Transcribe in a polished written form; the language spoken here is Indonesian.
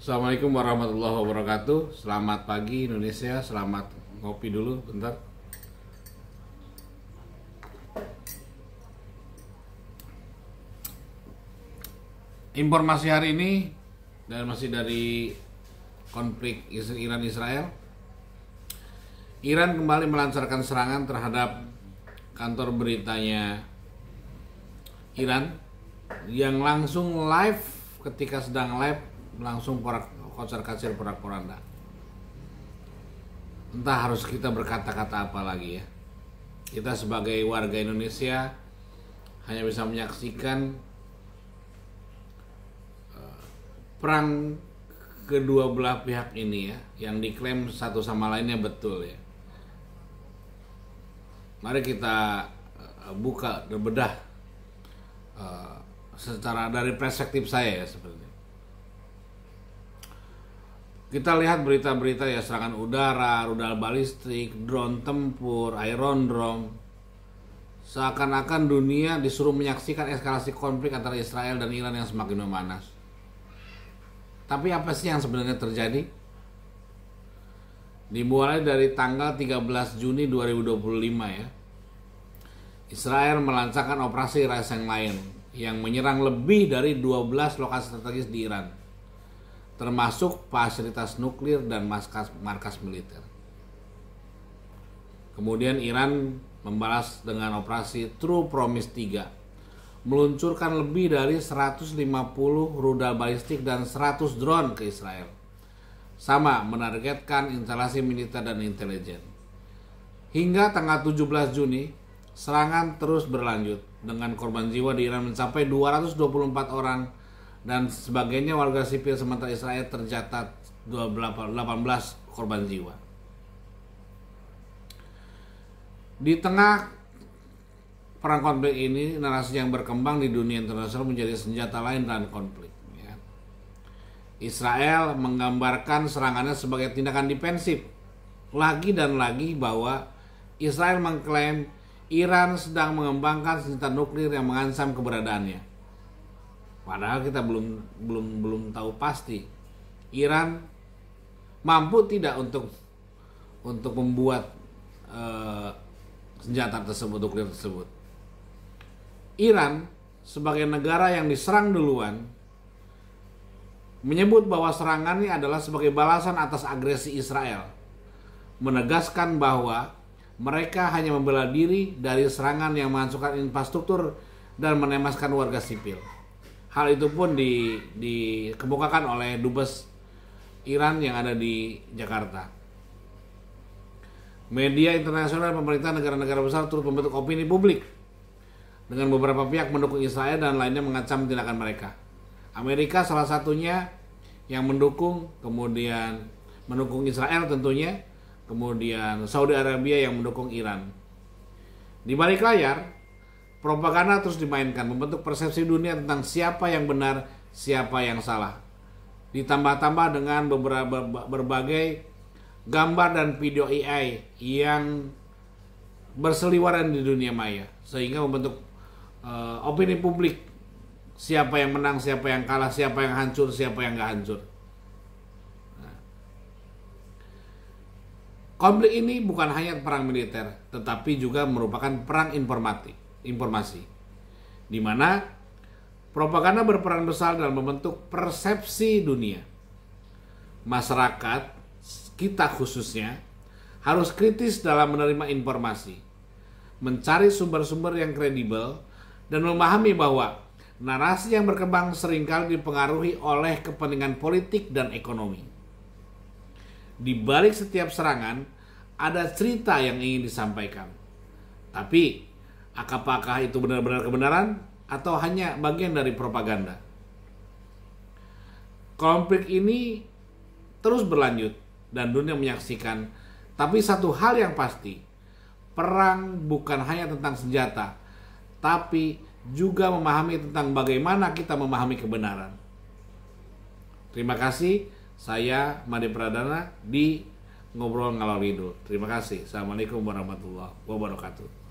Assalamualaikum warahmatullahi wabarakatuh. Selamat pagi Indonesia. Selamat ngopi dulu bentar. Informasi hari ini dan masih dari konflik Iran-Israel. Iran kembali melancarkan serangan terhadap kantor beritanya Iran yang langsung live. Ketika sedang live langsung kocar-kacir porak-poranda. Entah harus kita berkata-kata apa lagi ya. Kita sebagai warga Indonesia hanya bisa menyaksikan perang kedua belah pihak ini ya, yang diklaim satu sama lainnya betul ya. Mari kita buka dan bedah secara dari perspektif saya ya seperti. Kita lihat berita-berita ya, serangan udara, rudal balistik, drone tempur, Iron Dome. Seakan-akan dunia disuruh menyaksikan eskalasi konflik antara Israel dan Iran yang semakin memanas. Tapi apa sih yang sebenarnya terjadi? Dimulai dari tanggal 13 Juni 2025 ya. Israel melancarkan operasi Ras yang lain yang menyerang lebih dari 12 lokasi strategis di Iran, termasuk fasilitas nuklir dan markas militer. Kemudian Iran membalas dengan operasi True Promise 3, meluncurkan lebih dari 150 rudal balistik dan 100 drone ke Israel. Sama menargetkan instalasi militer dan intelijen. Hingga tanggal 17 Juni, serangan terus berlanjut dengan korban jiwa di Iran mencapai 224 orang dan sebagainya warga sipil, sementara Israel tercatat 18 korban jiwa. Di tengah perang konflik ini, narasi yang berkembang di dunia internasional menjadi senjata lain dalam konflik ya. Israel menggambarkan serangannya sebagai tindakan defensif lagi dan lagi, bahwa Israel mengklaim Iran sedang mengembangkan senjata nuklir yang mengancam keberadaannya. Padahal kita belum tahu pasti Iran mampu tidak untuk membuat senjata tersebut, nuklir tersebut. Iran sebagai negara yang diserang duluan menyebut bahwa serangan ini adalah sebagai balasan atas agresi Israel, menegaskan bahwa mereka hanya membela diri dari serangan yang menghancurkan infrastruktur dan menewaskan warga sipil. Hal itu pun dikemukakan oleh Dubes Iran yang ada di Jakarta. Media internasional dan pemerintah negara-negara besar turut membentuk opini publik, dengan beberapa pihak mendukung Israel dan lainnya mengacam tindakan mereka. Amerika salah satunya yang mendukung, kemudian mendukung Israel tentunya, kemudian Saudi Arabia yang mendukung Iran. Di balik layar, propaganda terus dimainkan, membentuk persepsi dunia tentang siapa yang benar, siapa yang salah. Ditambah-tambah dengan berbagai gambar dan video AI yang berseliweran di dunia maya, sehingga membentuk opini publik, siapa yang menang, siapa yang kalah, siapa yang hancur, siapa yang gak hancur. Konflik ini bukan hanya perang militer, tetapi juga merupakan perang informasi, di mana propaganda berperan besar dalam membentuk persepsi dunia. Masyarakat kita khususnya harus kritis dalam menerima informasi, mencari sumber-sumber yang kredibel, dan memahami bahwa narasi yang berkembang seringkali dipengaruhi oleh kepentingan politik dan ekonomi. Di balik setiap serangan ada cerita yang ingin disampaikan. Tapi apakah itu benar-benar kebenaran atau hanya bagian dari propaganda? Konflik ini terus berlanjut dan dunia menyaksikan. Tapi satu hal yang pasti, perang bukan hanya tentang senjata, tapi juga memahami tentang bagaimana kita memahami kebenaran. Terima kasih. Saya Made Pradana di Ngobrol Ngalor Ngidul. Terima kasih. Assalamualaikum warahmatullahi wabarakatuh.